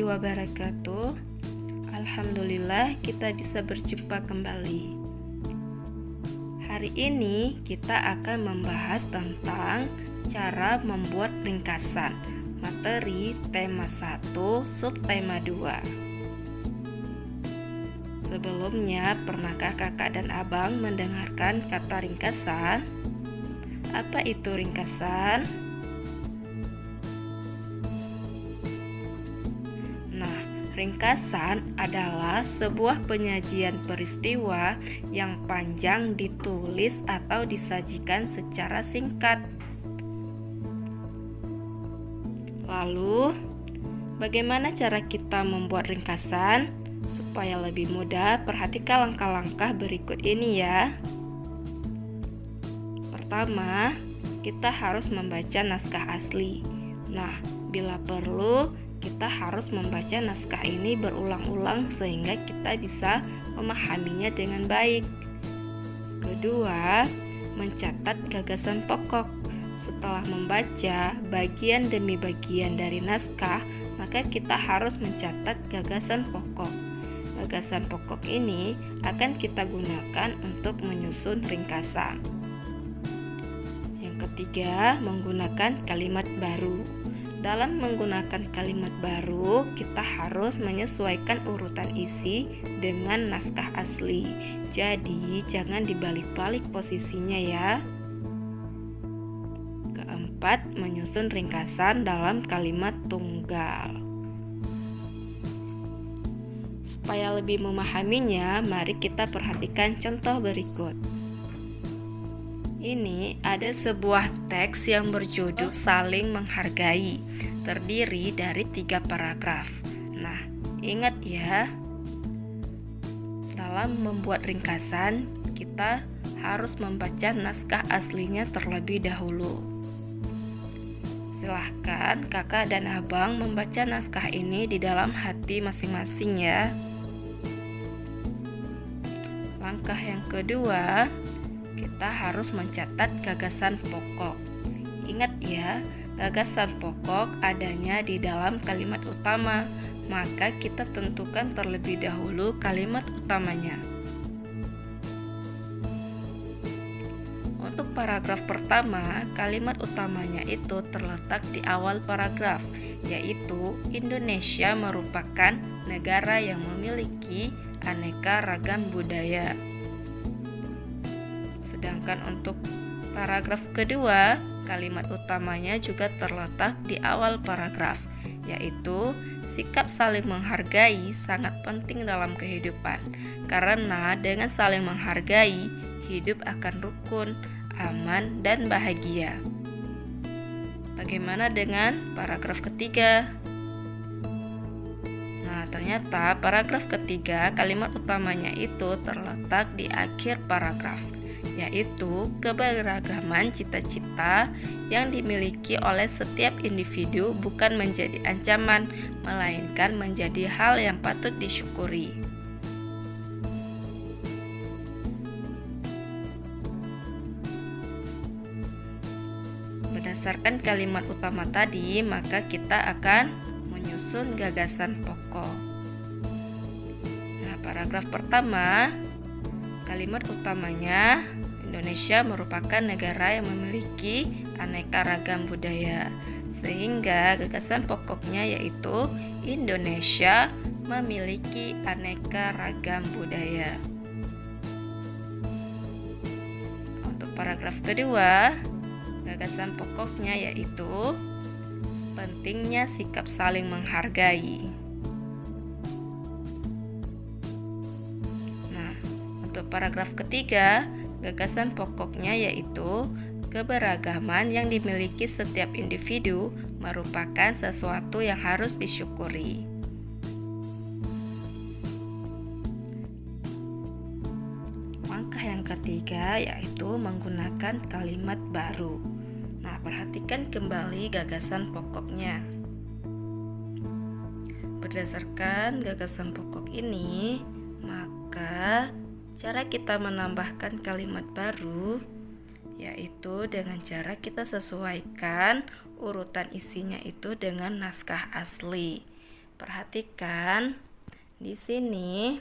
warahmatullahi wabarakatuh. Alhamdulillah kita bisa berjumpa kembali. Hari ini kita akan membahas tentang cara membuat ringkasan materi tema 1 subtema 2. Sebelumnya, pernahkah kakak dan abang mendengarkan kata ringkasan? Apa itu ringkasan? Ringkasan adalah sebuah penyajian peristiwa yang panjang ditulis atau disajikan secara singkat. Lalu, bagaimana cara kita membuat ringkasan? Supaya lebih mudah, perhatikan langkah-langkah berikut ini ya. Pertama, kita harus membaca naskah asli. Nah, bila perlu, kita harus membaca naskah ini berulang-ulang sehingga kita bisa memahaminya dengan baik. Kedua, mencatat gagasan pokok. Setelah membaca bagian demi bagian dari naskah, maka kita harus mencatat gagasan pokok. Gagasan pokok ini akan kita gunakan untuk menyusun ringkasan. Yang ketiga, menggunakan kalimat baru. Dalam menggunakan kalimat baru, kita harus menyesuaikan urutan isi dengan naskah asli. Jadi, jangan dibalik-balik posisinya ya. Keempat, menyusun ringkasan dalam kalimat tunggal. Supaya lebih memahaminya, mari kita perhatikan contoh berikut. Ini ada sebuah teks yang berjudul Saling Menghargai, terdiri dari 3 paragraf. Nah, ingat ya, dalam membuat ringkasan, kita harus membaca naskah aslinya terlebih dahulu. Silahkan kakak dan abang membaca naskah ini di dalam hati masing-masing ya. Langkah yang kedua, kita harus mencatat gagasan pokok. Ingat ya, gagasan pokok adanya di dalam kalimat utama, maka kita tentukan terlebih dahulu kalimat utamanya. Untuk paragraf pertama, kalimat utamanya itu terletak di awal paragraf, yaitu Indonesia merupakan negara yang memiliki aneka ragam budaya. Sedangkan untuk paragraf kedua, kalimat utamanya juga terletak di awal paragraf, yaitu sikap saling menghargai sangat penting dalam kehidupan. Karena dengan saling menghargai, hidup akan rukun, aman, dan bahagia. Bagaimana dengan paragraf ketiga? Nah, ternyata paragraf ketiga, kalimat utamanya itu terletak di akhir paragraf, yaitu keberagaman cita-cita yang dimiliki oleh setiap individu bukan menjadi ancaman, melainkan menjadi hal yang patut disyukuri. Berdasarkan kalimat utama tadi, maka kita akan menyusun gagasan pokok. Nah, paragraf pertama, kalimat utamanya Indonesia merupakan negara yang memiliki aneka ragam budaya, sehingga gagasan pokoknya yaitu Indonesia memiliki aneka ragam budaya. Untuk paragraf kedua, gagasan pokoknya yaitu pentingnya sikap saling menghargai. Nah, untuk paragraf ketiga, gagasan pokoknya yaitu keberagaman yang dimiliki setiap individu merupakan sesuatu yang harus disyukuri. Langkah yang ketiga yaitu menggunakan kalimat baru. Nah, perhatikan kembali gagasan pokoknya. Berdasarkan gagasan pokok ini, maka cara kita menambahkan kalimat baru yaitu dengan cara kita sesuaikan urutan isinya itu dengan naskah asli. Perhatikan di sini